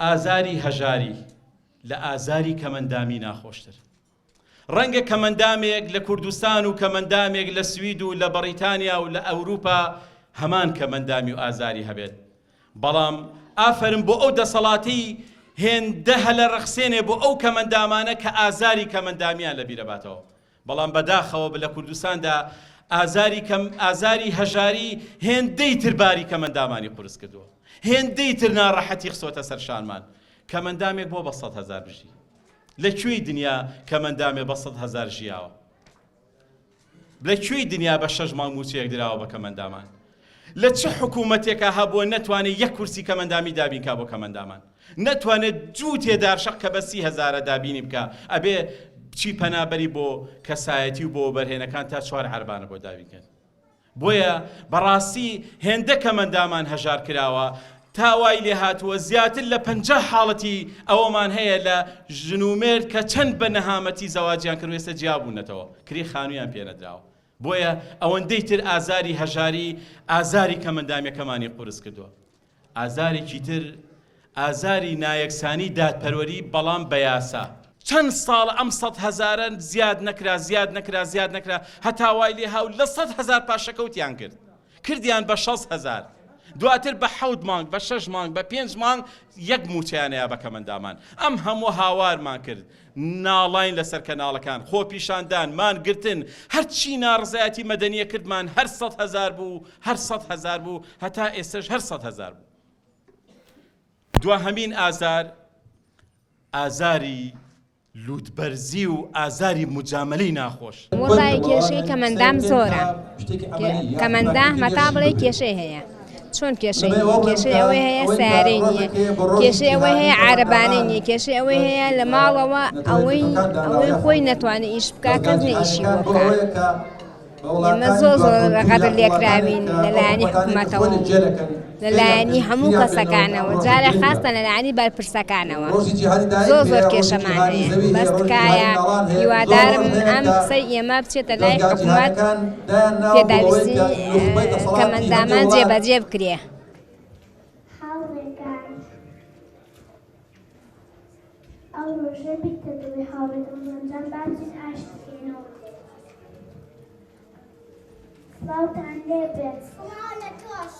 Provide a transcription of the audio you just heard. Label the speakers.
Speaker 1: ئازاری هەژاری لە ئازاری کەمەندامی ناخۆشتر. ڕەنگە کەمەندامێک لە کوردستان و کەمەندامێک لە سوید و لە بەریتانیا و لە ئەوروپا هەمان کەمەندامی و ئازاری هەبێت، بەڵام ئافرین بۆ ئەو دەسەڵاتی هێندە هەلە ڕەخسێنێ بۆ ئەو کەمەندامانە کە ئازاری کەمەندامیان لەبیرە باتەوە. بەڵام بەداخەوە لە کوردستاندا ئازاری هەژاری هێندەی ترباری کەمەندامانی قورس کردووە، هێندەی تر ناڕەحەتی خسۆتە سەرشانمان. کەمەندامێک بۆ بە 100,000 بژی. لەکوێی دنیا کەمەندامێ بە 100,000 ژیاوە؟ لەکوێی دنیا بە 6 مانگ موچەیەک دراوە بە کەمەندامان؟ لە چه حکوومەتێکە هەبووە نەتوانێت یەک کورسی کەمەندامی دابینکا بۆ کەمەندامان؟ نەتوانێت جوو تێدار شەق کە بە 30,000 دابینی بکە، ئەبێ چی پەنابەری بۆ کەسایەتی و بۆ بەرهێنەکان تا 4 عەربانە بۆ دابینکەن. بۆیە بەڕاستی هێندە کەمەندامان هەژار کراوە، تاوای لێ هاتووە زیاتر لە 50 حاڵەتی ئەوەمان هەیە لە ژنومێر کە چەند بە نەهامەتی زەواجیان کرد ئێستا جیابوونەتەوە، کری خانوویان پێنەدراوە. بۆیە ئەوەندەی تر ئازاری هەژاری ئازاری کەمەندامیەکەمانی قورس کردووە. ئازارێکی تر ئازاری نایەکسانی دادپەروەری، بەڵام بە یاسا. چەند ساڵ ئەم 100,000 زیاد نەکرا هەتا وای لێ هاو لە 100,000 پاشەکەوتیان کردیان بە 60,000. دواتر بە 7 مانگ، بە 6 مانگ، بە 5 مانگ یەک موچیانەیە بە کەمەندامان. ئەم هەموو هاوارمان کرد، ناڵاین لەسەر کەناڵەکان، خۆ پیشاندان، مانگرتن، هەرچی ناڕزایەتی مەدەنیە کردمان، هەر 100,000 بوو، هەر 100,000 بوو، هەتا ئێستش هەر 100,000 بوو. دوهەمین ئازار ئازاری لوتبەرزی و ئازاری مجاملەی ناخۆش.
Speaker 2: وەڵای کێشەی کەمەندام زۆرە. کەمەندام هەتا بڵێ کێشەی هەیە. چۆن کێشەی ئەوەی هەیە سیارەی نییە، کێشەی ئەوەی هەیە عارەبانەی نییە، کێشەی ئەوەی هەیە لە ماڵەوە ئەوەی خۆی نەتوانێت ئیش بکە، کەس ئیشی بۆ بکە. ئێمە زۆر ڕەغەدر لێکراوین لەلایەنی حکوومەتەوە، لەلایەنی هەموو کەسەکانەوە، جارێ خاستە لەلایەنی بەرپرسەکانەوە. زۆر کێشەمان هەیە. بەس تکایە هیوادارم ئەم قسەی ئێمە بچێتە لای حکوومەت، پێداویستی کەمەندامان جێبەجێ بکرێ.
Speaker 3: ئەو ڕۆژە بیتە دڵی هاوڕێکم ڕەمزان باچین ئاشتکێنەوە. سڵاوتان لێ بێت. سڵاو لە تۆش.